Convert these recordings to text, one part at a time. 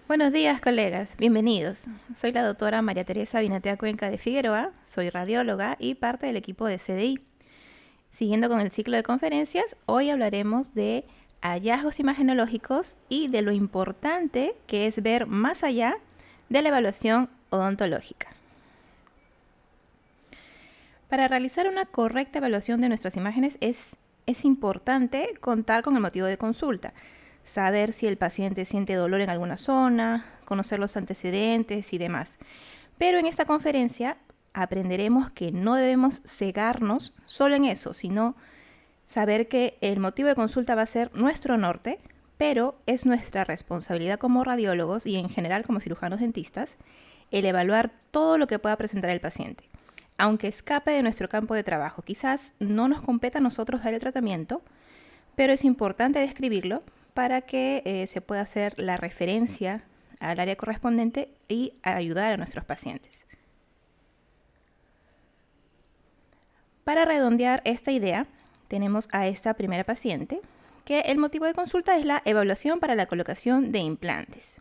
Buenos días, colegas. Bienvenidos. Soy la doctora María Teresa Binatea Cuenca de Figueroa, soy radióloga y parte del equipo de CDI. Siguiendo con el ciclo de conferencias, hoy hablaremos de hallazgos imagenológicos y de lo importante que es ver más allá de la evaluación odontológica. Para realizar una correcta evaluación de nuestras imágenes es importante contar con el motivo de consulta. Saber si el paciente siente dolor en alguna zona, conocer los antecedentes y demás. Pero en esta conferencia aprenderemos que no debemos cegarnos solo en eso, sino saber que el motivo de consulta va a ser nuestro norte, pero es nuestra responsabilidad como radiólogos y en general como cirujanos dentistas el evaluar todo lo que pueda presentar el paciente. Aunque escape de nuestro campo de trabajo, quizás no nos competa a nosotros dar el tratamiento, pero es importante describirlo para que se pueda hacer la referencia al área correspondiente y ayudar a nuestros pacientes. Para redondear esta idea, tenemos a esta primera paciente, que el motivo de consulta es la evaluación para la colocación de implantes.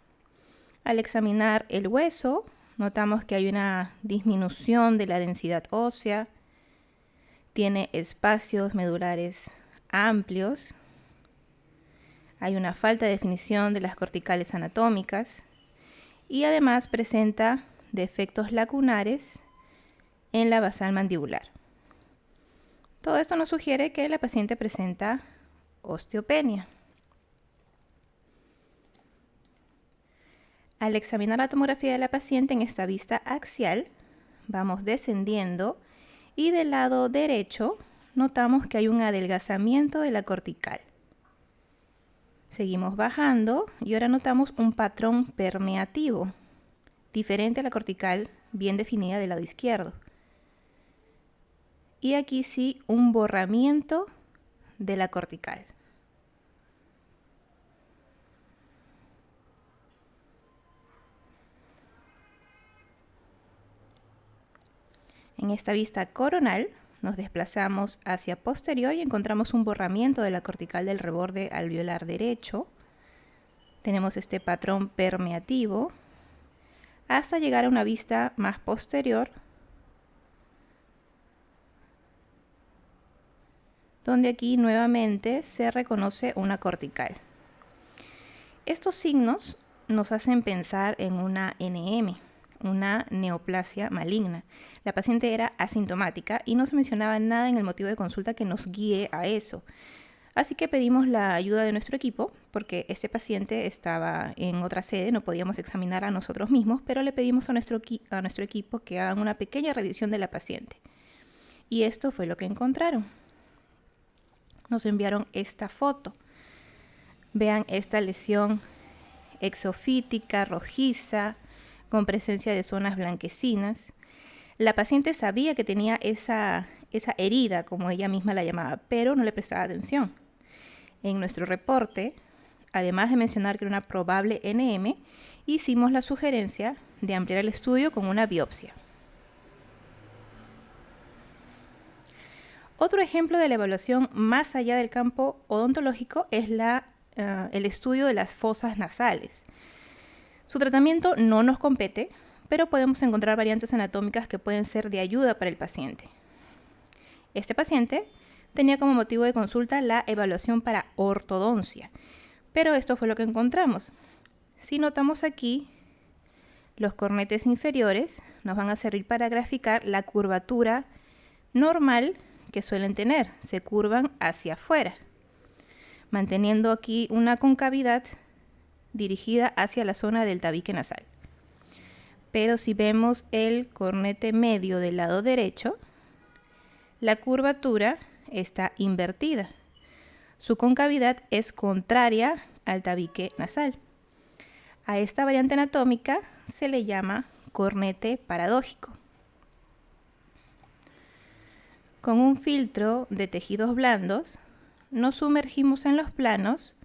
Al examinar el hueso, notamos que hay una disminución de la densidad ósea, tiene espacios medulares amplios, hay una falta de definición de las corticales anatómicas y además presenta defectos lacunares en la basal mandibular. Todo esto nos sugiere que la paciente presenta osteopenia. Al examinar la tomografía de la paciente en esta vista axial, vamos descendiendo y del lado derecho notamos que hay un adelgazamiento de la cortical. Seguimos bajando y ahora notamos un patrón permeativo, diferente a la cortical bien definida del lado izquierdo. Y aquí sí, un borramiento de la cortical. En esta vista coronal nos desplazamos hacia posterior y encontramos un borramiento de la cortical del reborde alveolar derecho. Tenemos este patrón permeativo hasta llegar a una vista más posterior, donde aquí nuevamente se reconoce una cortical. Estos signos nos hacen pensar en una NM, una neoplasia maligna. La paciente era asintomática y no se mencionaba nada en el motivo de consulta que nos guíe a eso. Así que pedimos la ayuda de nuestro equipo, porque este paciente estaba en otra sede, no podíamos examinar a nosotros mismos, pero le pedimos a nuestro equipo que hagan una pequeña revisión de la paciente. Y esto fue lo que encontraron. Nos enviaron esta foto. Vean esta lesión exofítica, rojiza, con presencia de zonas blanquecinas. La paciente sabía que tenía esa herida, como ella misma la llamaba, pero no le prestaba atención. En nuestro reporte, además de mencionar que era una probable NM, hicimos la sugerencia de ampliar el estudio con una biopsia. Otro ejemplo de la evaluación más allá del campo odontológico es el estudio de las fosas nasales. Su tratamiento no nos compete, pero podemos encontrar variantes anatómicas que pueden ser de ayuda para el paciente. Este paciente tenía como motivo de consulta la evaluación para ortodoncia, pero esto fue lo que encontramos. Si notamos aquí, los cornetes inferiores nos van a servir para graficar la curvatura normal que suelen tener, se curvan hacia afuera, manteniendo aquí una concavidad dirigida hacia la zona del tabique nasal. Pero si vemos el cornete medio del lado derecho, la curvatura está invertida. Su concavidad es contraria al tabique nasal. A esta variante anatómica se le llama cornete paradójico. Con un filtro de tejidos blandos, nos sumergimos en los planos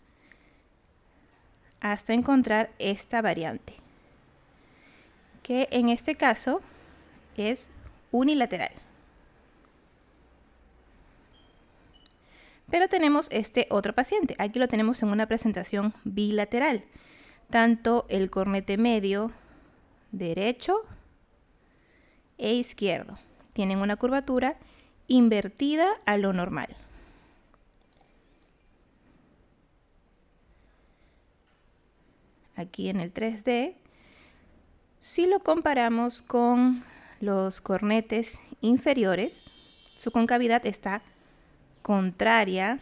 hasta encontrar esta variante, que en este caso es unilateral. Pero tenemos este otro paciente. Aquí lo tenemos en una presentación bilateral. tanto el cornete medio derecho e izquierdo. Tienen una curvatura invertida a lo normal. Aquí en el 3D, si lo comparamos con los cornetes inferiores, su concavidad está contraria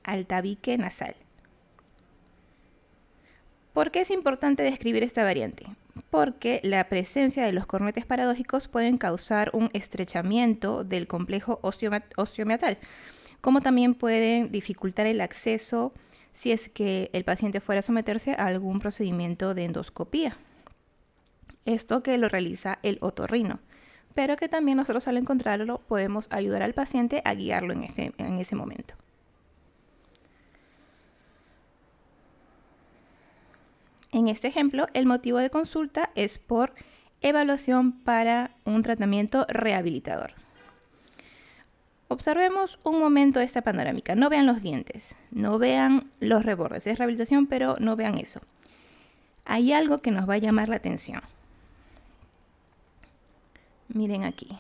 al tabique nasal. ¿Por qué es importante describir esta variante? Porque la presencia de los cornetes paradójicos pueden causar un estrechamiento del complejo osteomiatal, como también pueden dificultar el acceso si es que el paciente fuera a someterse a algún procedimiento de endoscopía. Esto que lo realiza el otorrino, pero que también nosotros al encontrarlo podemos ayudar al paciente a guiarlo en ese momento. En este ejemplo, el motivo de consulta es por evaluación para un tratamiento rehabilitador. Observemos un momento esta panorámica. No vean los dientes, no vean los rebordes. Es rehabilitación, pero no vean eso. Hay algo que nos va a llamar la atención. Miren aquí.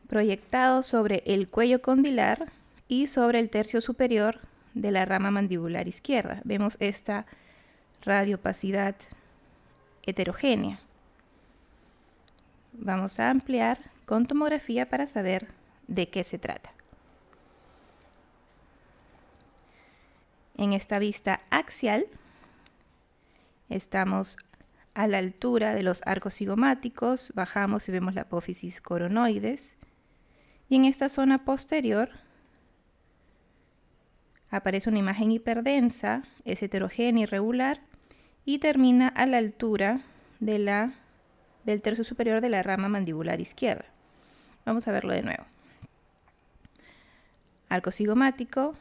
Proyectado sobre el cuello condilar y sobre el tercio superior de la rama mandibular izquierda. Vemos esta radiopacidad heterogénea. Vamos a ampliar con tomografía para saber de qué se trata. En esta vista axial estamos a la altura de los arcos cigomáticos, bajamos y vemos la apófisis coronoides, y en esta zona posterior aparece una imagen hiperdensa, es heterogénea y irregular y termina a la altura del tercio superior de la rama mandibular izquierda. Vamos a verlo de nuevo. Arco cigomático,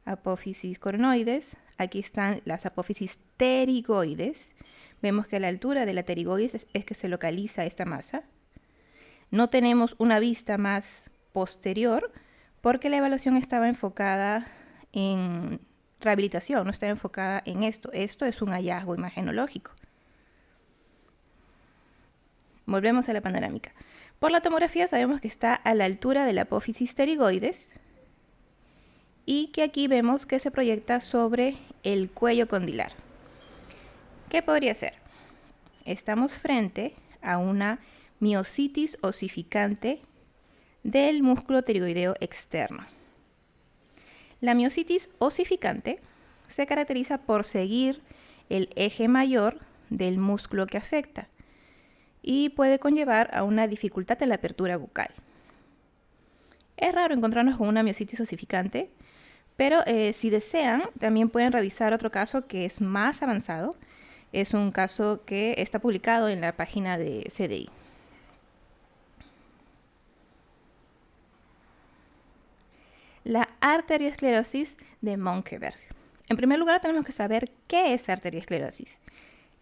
apófisis coronoides, aquí están las apófisis pterigoides. Vemos que a la altura de la pterigoides es que se localiza esta masa. No tenemos una vista más posterior, porque la evaluación estaba enfocada en rehabilitación, no estaba enfocada en esto. Esto es un hallazgo imagenológico. Volvemos a la panorámica. Por la tomografía sabemos que está a la altura de la apófisis pterigoides y que aquí vemos que se proyecta sobre el cuello condilar. ¿Qué podría ser? Estamos frente a una miositis osificante del músculo pterigoideo externo. La miositis osificante se caracteriza por seguir el eje mayor del músculo que afecta y puede conllevar a una dificultad en la apertura bucal. Es raro encontrarnos con una miositis osificante, pero si desean, también pueden revisar otro caso que es más avanzado. Es un caso que está publicado en la página de CDI. La arteriosclerosis de Monckeberg. En primer lugar, tenemos que saber qué es arteriosclerosis.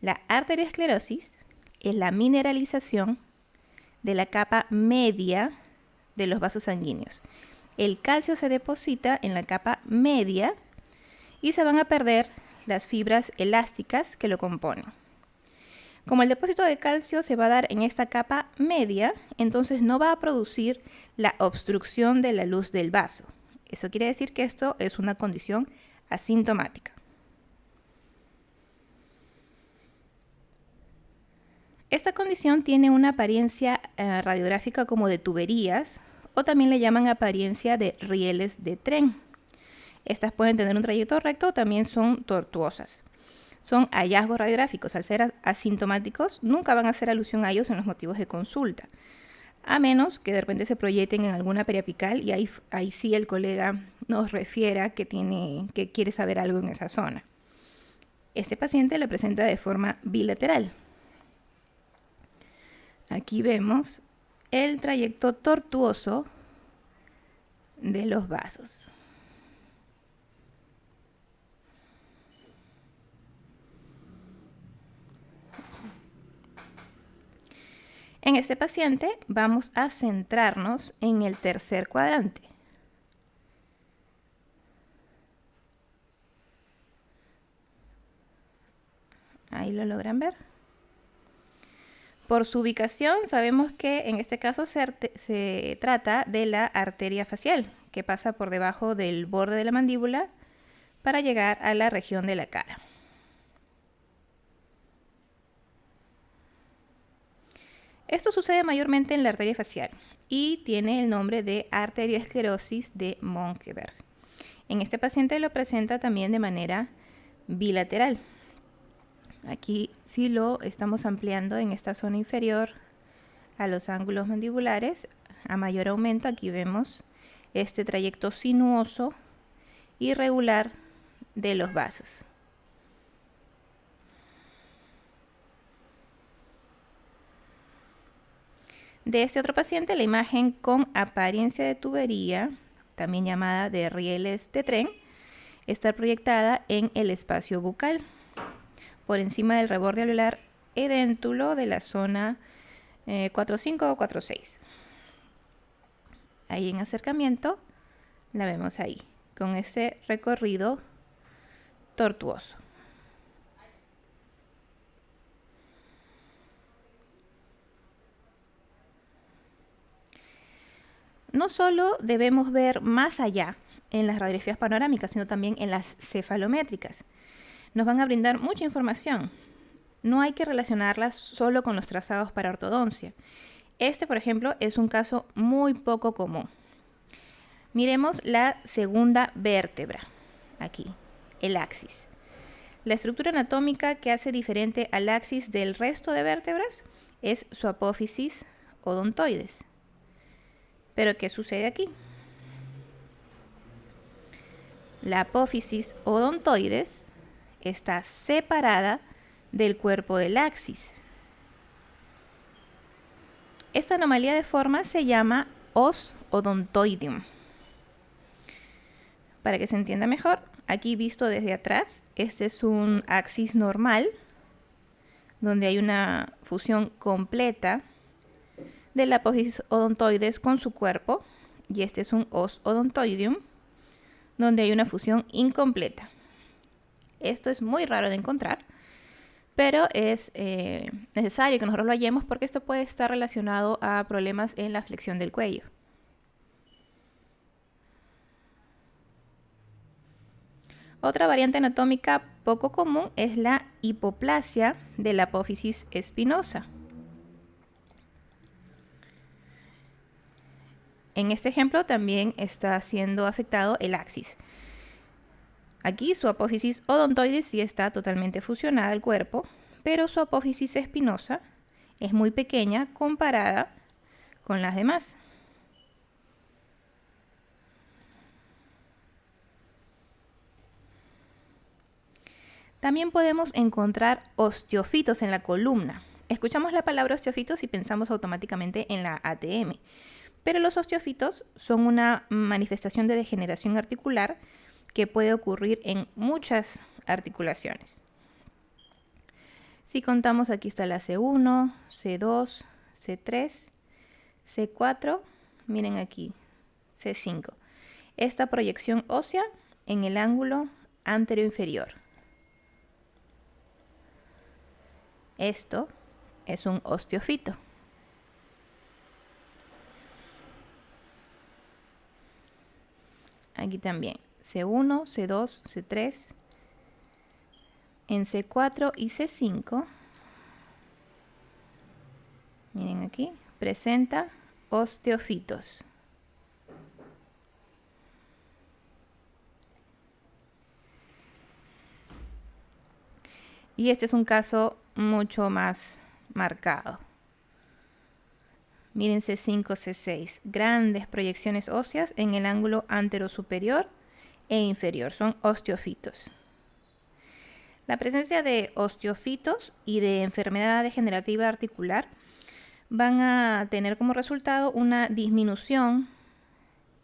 La arteriosclerosis es la mineralización de la capa media de los vasos sanguíneos. El calcio se deposita en la capa media y se van a perder las fibras elásticas que lo componen. Como el depósito de calcio se va a dar en esta capa media, entonces no va a producir la obstrucción de la luz del vaso. Eso quiere decir que esto es una condición asintomática. Esta condición tiene una apariencia radiográfica como de tuberías, o también le llaman apariencia de rieles de tren. Estas pueden tener un trayecto recto o también son tortuosas. Son hallazgos radiográficos. Al ser asintomáticos, nunca van a hacer alusión a ellos en los motivos de consulta, a menos que de repente se proyecten en alguna periapical y ahí sí el colega nos refiera que quiere saber algo en esa zona. Este paciente le presenta de forma bilateral. Aquí vemos el trayecto tortuoso de los vasos. En este paciente vamos a centrarnos en el tercer cuadrante. Ahí lo logran ver. Por su ubicación sabemos que en este caso se trata de la arteria facial, que pasa por debajo del borde de la mandíbula para llegar a la región de la cara. Esto sucede mayormente en la arteria facial y tiene el nombre de arteriosclerosis de Mönckeberg. En este paciente lo presenta también de manera bilateral. Aquí sí lo estamos ampliando en esta zona inferior a los ángulos mandibulares. A mayor aumento aquí vemos este trayecto sinuoso irregular de los vasos. De este otro paciente, la imagen con apariencia de tubería, también llamada de rieles de tren, está proyectada en el espacio bucal, por encima del reborde alveolar edéntulo de la zona 4.5 o 4.6. Ahí en acercamiento la vemos ahí, con ese recorrido tortuoso. No solo debemos ver más allá en las radiografías panorámicas, sino también en las cefalométricas. Nos van a brindar mucha información. No hay que relacionarlas solo con los trazados para ortodoncia. Este, por ejemplo, es un caso muy poco común. Miremos la segunda vértebra, aquí, el axis. La estructura anatómica que hace diferente al axis del resto de vértebras es su apófisis odontoides. Pero ¿qué sucede aquí? La apófisis odontoides está separada del cuerpo del axis. Esta anomalía de forma se llama os odontoideum. Para que se entienda mejor, aquí visto desde atrás, este es un axis normal, donde hay una fusión completa de la apófisis odontoides con su cuerpo, y este es un os odontoideum, donde hay una fusión incompleta. Esto es muy raro de encontrar, pero es necesario que nosotros lo hallemos porque esto puede estar relacionado a problemas en la flexión del cuello. Otra variante anatómica poco común es la hipoplasia de la apófisis espinosa. En este ejemplo también está siendo afectado el axis. Aquí su apófisis odontoides sí está totalmente fusionada al cuerpo, pero su apófisis espinosa es muy pequeña comparada con las demás. También podemos encontrar osteofitos en la columna. Escuchamos la palabra osteofitos y pensamos automáticamente en la ATM. Pero los osteofitos son una manifestación de degeneración articular que puede ocurrir en muchas articulaciones. Si contamos, aquí está la C1, C2, C3, C4, miren aquí, C5. Esta proyección ósea en el ángulo anteroinferior. Esto es un osteofito. Aquí también, C1, C2, C3. En C4 y C5, miren aquí, presenta osteofitos. Y este es un caso mucho más marcado. Miren C5, C6, grandes proyecciones óseas en el ángulo anterosuperior e inferior, son osteofitos. La presencia de osteofitos y de enfermedad degenerativa articular van a tener como resultado una disminución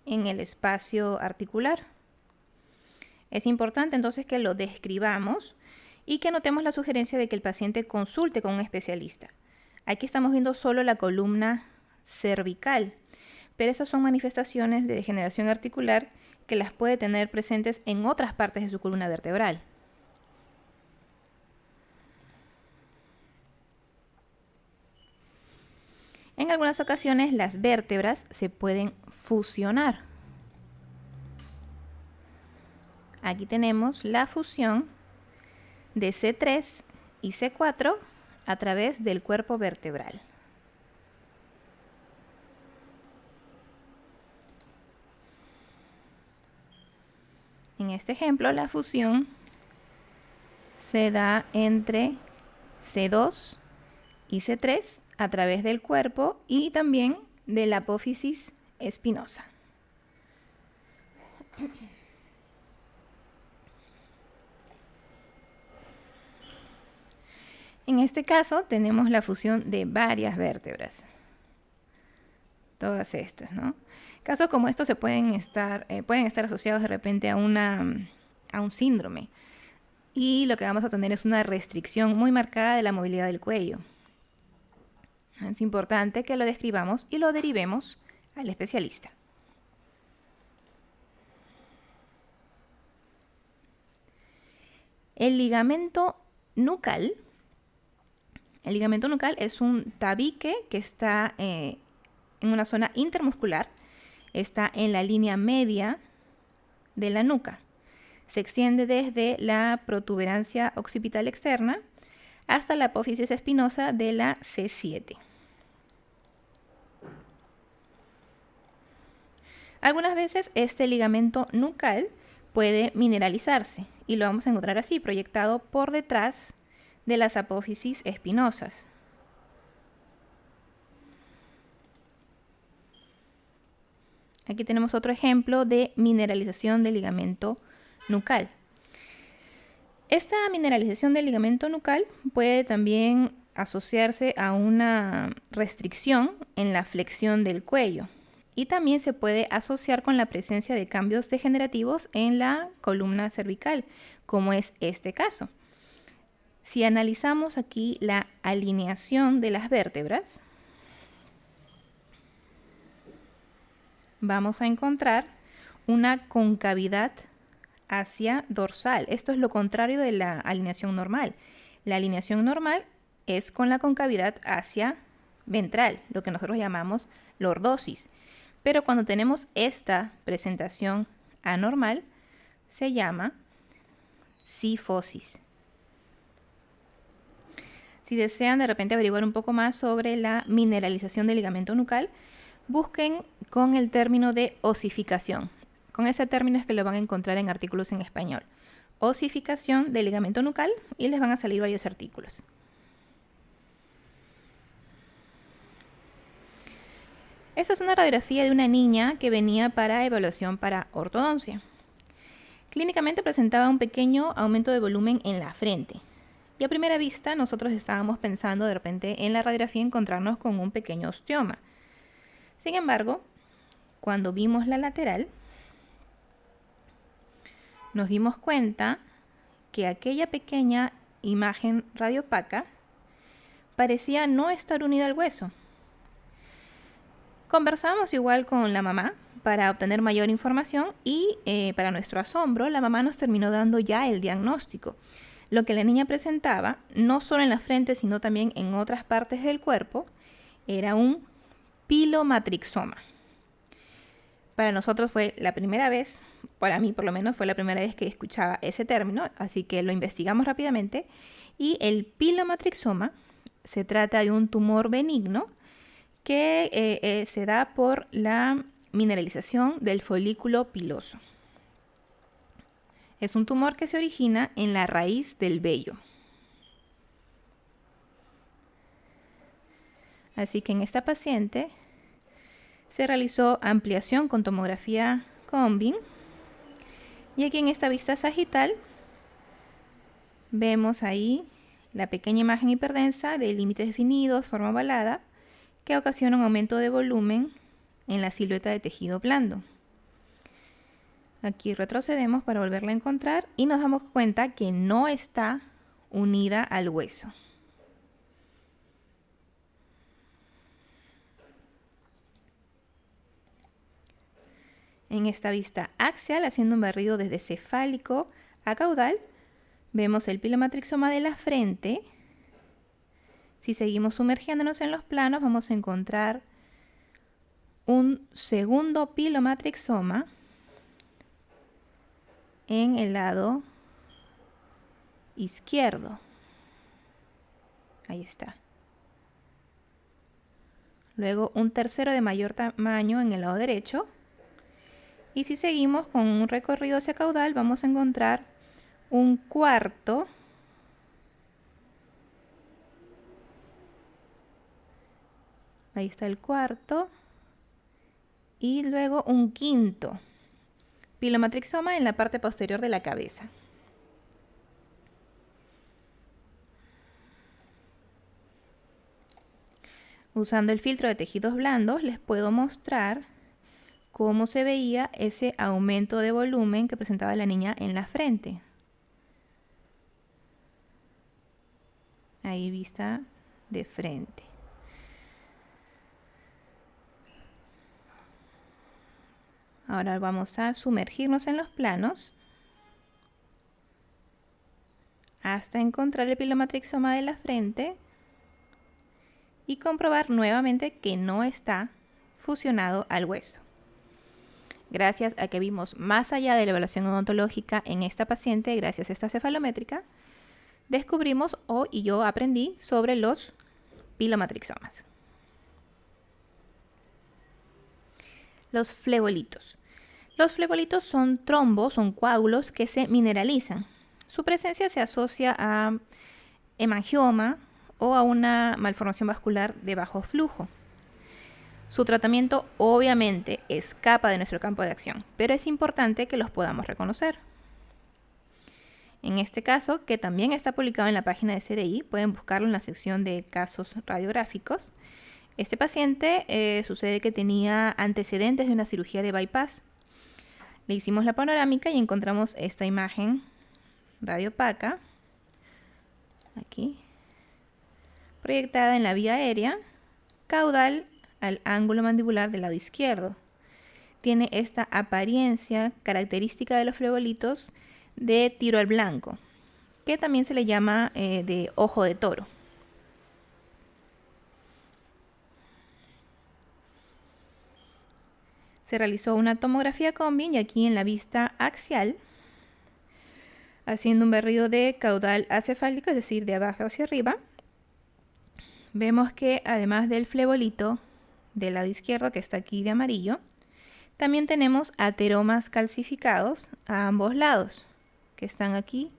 en el espacio articular. Es importante entonces que lo describamos y que anotemos la sugerencia de que el paciente consulte con un especialista. Aquí estamos viendo solo la columna cervical, pero esas son manifestaciones de degeneración articular que las puede tener presentes en otras partes de su columna vertebral. En algunas ocasiones las vértebras se pueden fusionar. Aquí tenemos la fusión de C3 y C4 a través del cuerpo vertebral. En este ejemplo, la fusión se da entre C2 y C3 a través del cuerpo y también de la apófisis espinosa. En este caso tenemos la fusión de varias vértebras. Todas estas, ¿no? Casos como estos pueden estar asociados de repente a un síndrome. Y lo que vamos a tener es una restricción muy marcada de la movilidad del cuello. Es importante que lo describamos y lo derivemos al especialista. El ligamento nucal. El ligamento nucal es un tabique que está en una zona intermuscular. Está en la línea media de la nuca. Se extiende desde la protuberancia occipital externa hasta la apófisis espinosa de la C7. Algunas veces este ligamento nucal puede mineralizarse y lo vamos a encontrar así, proyectado por detrás de las apófisis espinosas. Aquí tenemos otro ejemplo de mineralización del ligamento nucal. Esta mineralización del ligamento nucal puede también asociarse a una restricción en la flexión del cuello y también se puede asociar con la presencia de cambios degenerativos en la columna cervical, como es este caso. Si analizamos aquí la alineación de las vértebras, vamos a encontrar una concavidad hacia dorsal. Esto es lo contrario de la alineación normal. La alineación normal es con la concavidad hacia ventral, lo que nosotros llamamos lordosis. Pero cuando tenemos esta presentación anormal, se llama cifosis. Si desean de repente averiguar un poco más sobre la mineralización del ligamento nucal, busquen con el término de osificación. Con ese término es que lo van a encontrar en artículos en español. Osificación del ligamento nucal y les van a salir varios artículos. Esta es una radiografía de una niña que venía para evaluación para ortodoncia. Clínicamente presentaba un pequeño aumento de volumen en la frente. Y a primera vista nosotros estábamos pensando de repente en la radiografía encontrarnos con un pequeño osteoma. Sin embargo, cuando vimos la lateral, nos dimos cuenta que aquella pequeña imagen radiopaca parecía no estar unida al hueso. Conversamos igual con la mamá para obtener mayor información y para nuestro asombro, la mamá nos terminó dando ya el diagnóstico. Lo que la niña presentaba, no solo en la frente, sino también en otras partes del cuerpo, era un pilomatrixoma. Para nosotros fue la primera vez, para mí por lo menos fue la primera vez que escuchaba ese término, así que lo investigamos rápidamente. Y el pilomatrixoma se trata de un tumor benigno que se da por la mineralización del folículo piloso. Es un tumor que se origina en la raíz del vello. Así que en esta paciente se realizó ampliación con tomografía Combin. Y aquí en esta vista sagital vemos ahí la pequeña imagen hiperdensa de límites definidos, forma ovalada, que ocasiona un aumento de volumen en la silueta de tejido blando. Aquí retrocedemos para volverla a encontrar y nos damos cuenta que no está unida al hueso. En esta vista axial, haciendo un barrido desde cefálico a caudal, vemos el pilomatrixoma de la frente Si seguimos sumergiéndonos en los planos, vamos a encontrar un segundo pilomatrixoma en el lado izquierdo. Ahí está. Luego un tercero de mayor tamaño en el lado derecho. Y si seguimos con un recorrido hacia caudal, vamos a encontrar un cuarto ahí está el cuarto, y luego un quinto pilomatrixoma en la parte posterior de la cabeza. Usando el filtro de tejidos blandos les puedo mostrar cómo se veía ese aumento de volumen que presentaba la niña en la frente. Ahí vista de frente. Ahora vamos a sumergirnos en los planos hasta encontrar el pilomatrixoma de la frente y comprobar nuevamente que no está fusionado al hueso. Gracias a que vimos más allá de la evaluación odontológica en esta paciente, gracias a esta cefalométrica, descubrimos y yo aprendí sobre los pilomatrixomas. Los flebolitos. Los flebolitos son trombos, son coágulos que se mineralizan. Su presencia se asocia a hemangioma o a una malformación vascular de bajo flujo. Su tratamiento obviamente escapa de nuestro campo de acción, pero es importante que los podamos reconocer. En este caso, que también está publicado en la página de CDI, pueden buscarlo en la sección de casos radiográficos. Este paciente sucede que tenía antecedentes de una cirugía de bypass. Le hicimos la panorámica y encontramos esta imagen radiopaca, aquí, proyectada en la vía aérea, caudal al ángulo mandibular del lado izquierdo. Tiene esta apariencia característica de los flebolitos de tiro al blanco, que también se le llama de ojo de toro. Se realizó una tomografía combi y aquí en la vista axial, haciendo un barrido de caudal acefálico, es decir, de abajo hacia arriba, vemos que además del flebolito del lado izquierdo que está aquí de amarillo, también tenemos ateromas calcificados a ambos lados, que están aquí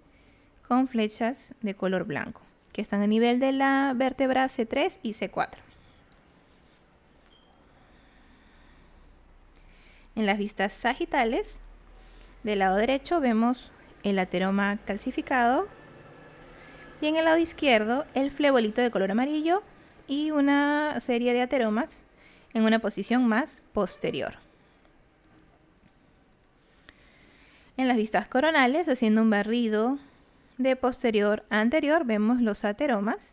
con flechas de color blanco, que están a nivel de la vértebra C3 y C4. En las vistas sagitales, del lado derecho vemos el ateroma calcificado y en el lado izquierdo el flebolito de color amarillo y una serie de ateromas en una posición más posterior. En las vistas coronales, haciendo un barrido de posterior a anterior, vemos los ateromas.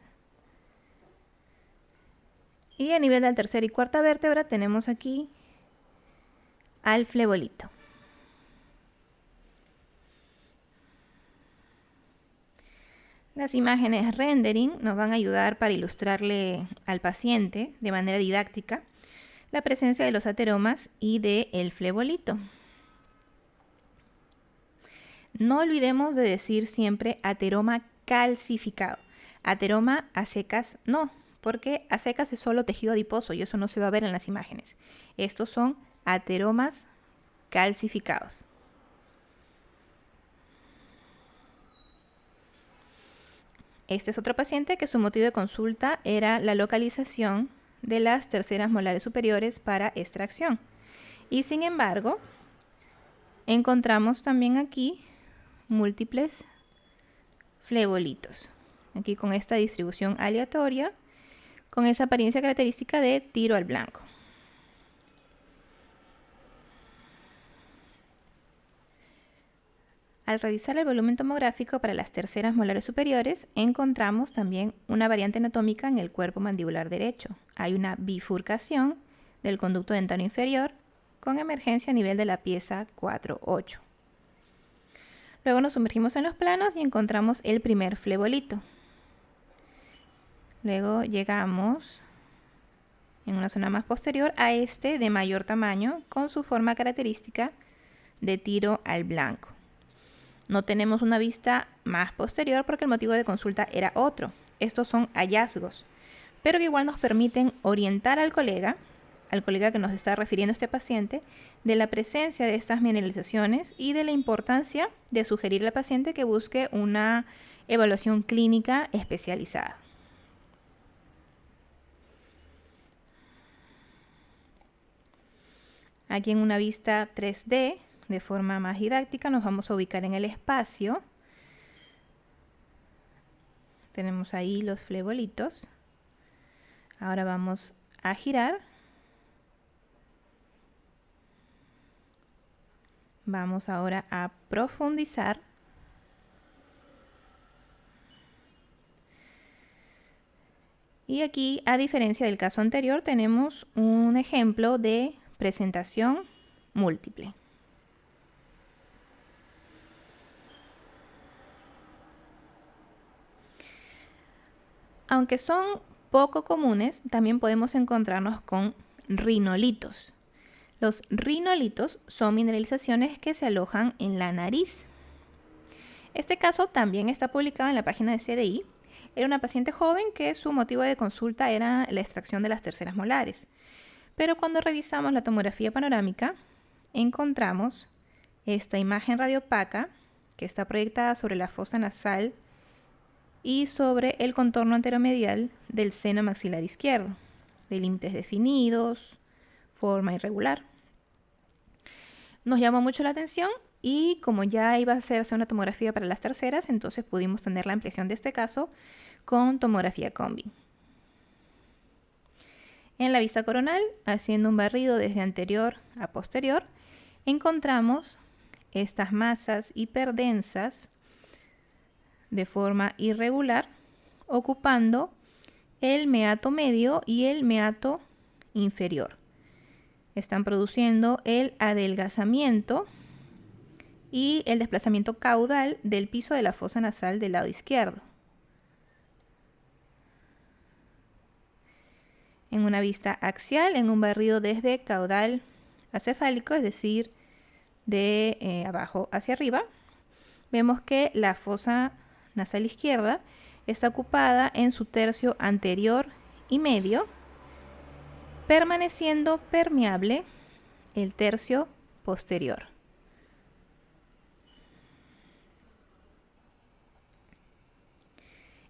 Y a nivel de la tercera y cuarta vértebra tenemos aquí al flebolito. Las imágenes rendering nos van a ayudar para ilustrarle al paciente de manera didáctica la presencia de los ateromas y del flebolito. No olvidemos de decir siempre ateroma calcificado. Ateroma a secas no, porque a secas es solo tejido adiposo y eso no se va a ver en las imágenes. Estos son ateromas calcificados. Este es otro paciente que su motivo de consulta era la localización de las terceras molares superiores para extracción. Y sin embargo, encontramos también aquí múltiples flebolitos. Aquí con esta distribución aleatoria, con esa apariencia característica de tiro al blanco. Al realizar el volumen tomográfico para las terceras molares superiores, encontramos también una variante anatómica en el cuerpo mandibular derecho. Hay una bifurcación del conducto dentario inferior con emergencia a nivel de la pieza 4-8. Luego nos sumergimos en los planos y encontramos el primer flebolito. Luego llegamos en una zona más posterior a este de mayor tamaño con su forma característica de tiro al blanco. No tenemos una vista más posterior porque el motivo de consulta era otro. Estos son hallazgos, pero que igual nos permiten orientar al colega que nos está refiriendo este paciente, de la presencia de estas mineralizaciones y de la importancia de sugerirle al paciente que busque una evaluación clínica especializada. Aquí en una vista 3D, de forma más didáctica, nos vamos a ubicar en el espacio. Tenemos ahí los flebolitos. Ahora vamos a girar. Vamos ahora a profundizar. Y aquí, a diferencia del caso anterior, tenemos un ejemplo de presentación múltiple. Aunque son poco comunes, también podemos encontrarnos con rinolitos. Los rinolitos son mineralizaciones que se alojan en la nariz. Este caso también está publicado en la página de CDI. Era una paciente joven que su motivo de consulta era la extracción de las terceras molares. Pero cuando revisamos la tomografía panorámica, encontramos esta imagen radiopaca que está proyectada sobre la fosa nasal y sobre el contorno anteromedial del seno maxilar izquierdo, de límites definidos, forma irregular. Nos llamó mucho la atención y como ya iba a hacerse una tomografía para las terceras, entonces pudimos tener la ampliación de este caso con tomografía combi. En la vista coronal, haciendo un barrido desde anterior a posterior, encontramos estas masas hiperdensas de forma irregular, ocupando el meato medio y el meato inferior. Están produciendo el adelgazamiento y el desplazamiento caudal del piso de la fosa nasal del lado izquierdo. En una vista axial, en un barrido desde caudal acefálico, es decir, de abajo hacia arriba, vemos que la fosa nasal izquierda está ocupada en su tercio anterior y medio, permaneciendo permeable el tercio posterior.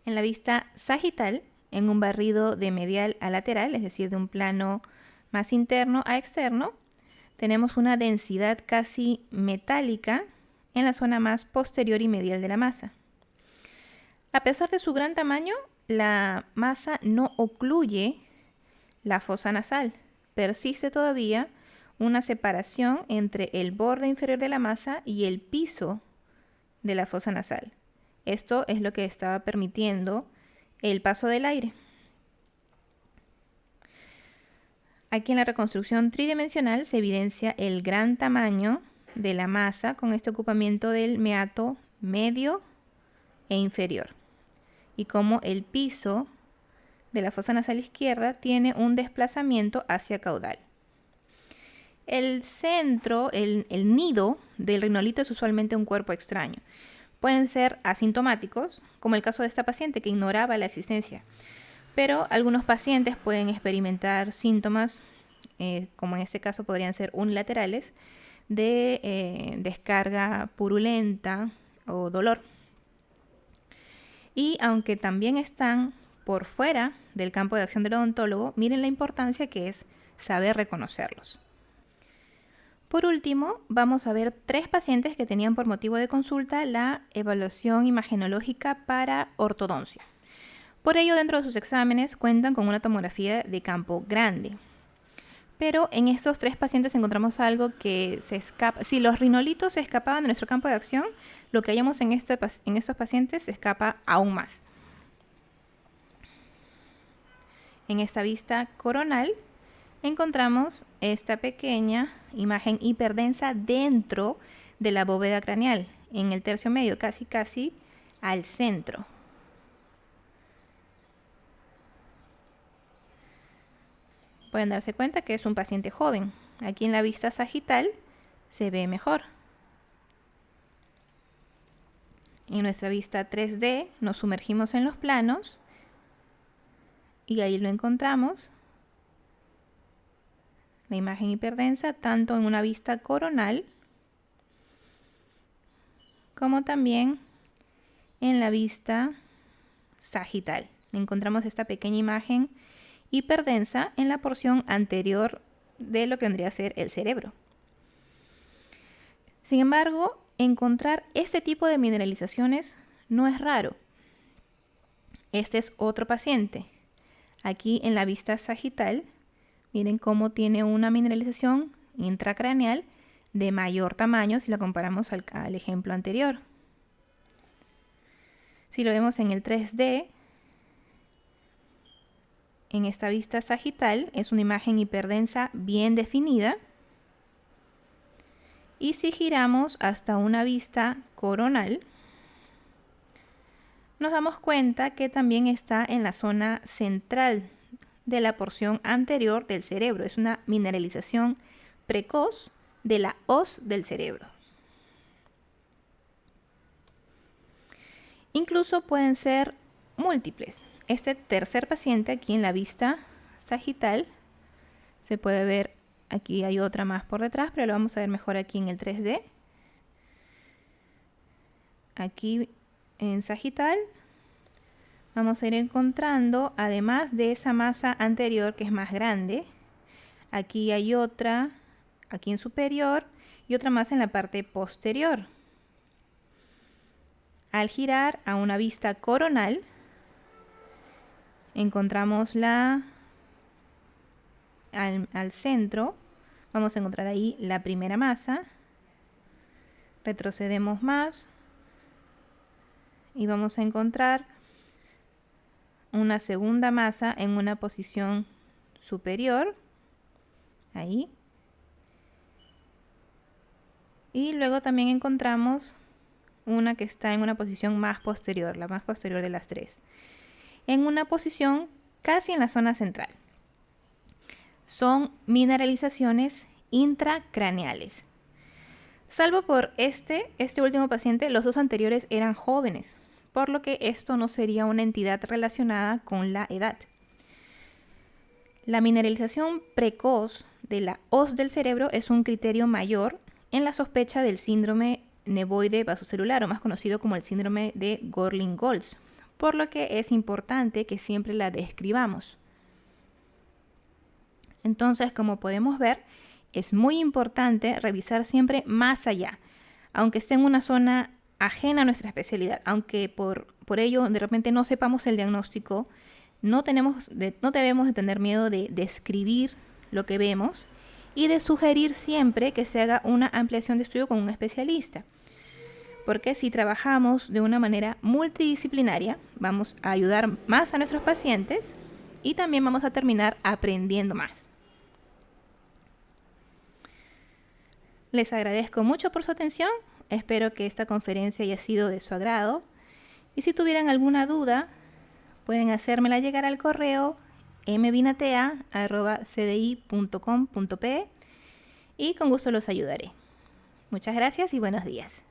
En la vista sagital, en un barrido de medial a lateral, es decir, de un plano más interno a externo, tenemos una densidad casi metálica en la zona más posterior y medial de la masa. A pesar de su gran tamaño, la masa no ocluye la fosa nasal. Persiste todavía una separación entre el borde inferior de la masa y el piso de la fosa nasal. Esto es lo que estaba permitiendo el paso del aire. Aquí en la reconstrucción tridimensional se evidencia el gran tamaño de la masa con este ocupamiento del meato medio e inferior, y cómo el piso de la fosa nasal izquierda tiene un desplazamiento hacia caudal. El centro, el nido del rinolito es usualmente un cuerpo extraño. Pueden ser asintomáticos, como el caso de esta paciente que ignoraba la existencia, pero algunos pacientes pueden experimentar síntomas, como en este caso podrían ser unilaterales, de descarga purulenta o dolor. Y aunque también están por fuera del campo de acción del odontólogo, miren la importancia que es saber reconocerlos. Por último, vamos a ver 3 pacientes que tenían por motivo de consulta la evaluación imagenológica para ortodoncia. Por ello, dentro de sus exámenes cuentan con una tomografía de campo grande. Pero en estos 3 pacientes encontramos algo que se escapa. Si los rinolitos se escapaban de nuestro campo de acción, lo que hallamos en estos pacientes se escapa aún más. En esta vista coronal encontramos esta pequeña imagen hiperdensa dentro de la bóveda craneal, en el tercio medio, casi al centro. Pueden darse cuenta que es un paciente joven. Aquí en la vista sagital se ve mejor. En nuestra vista 3D nos sumergimos en los planos y ahí lo encontramos. La imagen hiperdensa tanto en una vista coronal como también en la vista sagital. Encontramos esta pequeña imagen hiperdensa en la porción anterior de lo que vendría a ser el cerebro. Sin embargo, encontrar este tipo de mineralizaciones no es raro. Este es otro paciente. Aquí en la vista sagital, miren cómo tiene una mineralización intracraneal de mayor tamaño si la comparamos al ejemplo anterior. Si lo vemos en el 3D, en esta vista sagital es una imagen hiperdensa bien definida. Y si giramos hasta una vista coronal, nos damos cuenta que también está en la zona central de la porción anterior del cerebro. Es una mineralización precoz de la hoz del cerebro. Incluso pueden ser múltiples. Este tercer paciente aquí en la vista sagital se puede ver, aquí hay otra más por detrás, pero lo vamos a ver mejor aquí en el 3D. Aquí en sagital vamos a ir encontrando, además de esa masa anterior que es más grande, aquí hay otra, aquí en superior, y otra más en la parte posterior. Al girar a una vista coronal, encontramos al centro, vamos a encontrar ahí la primera masa. Retrocedemos más y vamos a encontrar una segunda masa en una posición superior, ahí. Y luego también encontramos una que está en una posición más posterior, la más posterior de las tres, en una posición casi en la zona central. Son mineralizaciones intracraneales. Salvo por este último paciente, los dos anteriores eran jóvenes, por lo que esto no sería una entidad relacionada con la edad. La mineralización precoz de la hoz del cerebro es un criterio mayor en la sospecha del síndrome nevoide vasocelular, o más conocido como el síndrome de Gorlin-Goltz, por lo que es importante que siempre la describamos. Entonces, como podemos ver, es muy importante revisar siempre más allá, aunque esté en una zona ajena a nuestra especialidad, aunque por ello de repente no sepamos el diagnóstico, no debemos de tener miedo de describir lo que vemos y de sugerir siempre que se haga una ampliación de estudio con un especialista. Porque si trabajamos de una manera multidisciplinaria, vamos a ayudar más a nuestros pacientes y también vamos a terminar aprendiendo más. Les agradezco mucho por su atención. Espero que esta conferencia haya sido de su agrado. Y si tuvieran alguna duda, pueden hacérmela llegar al correo mbinatea@cdi.com.pe y con gusto los ayudaré. Muchas gracias y buenos días.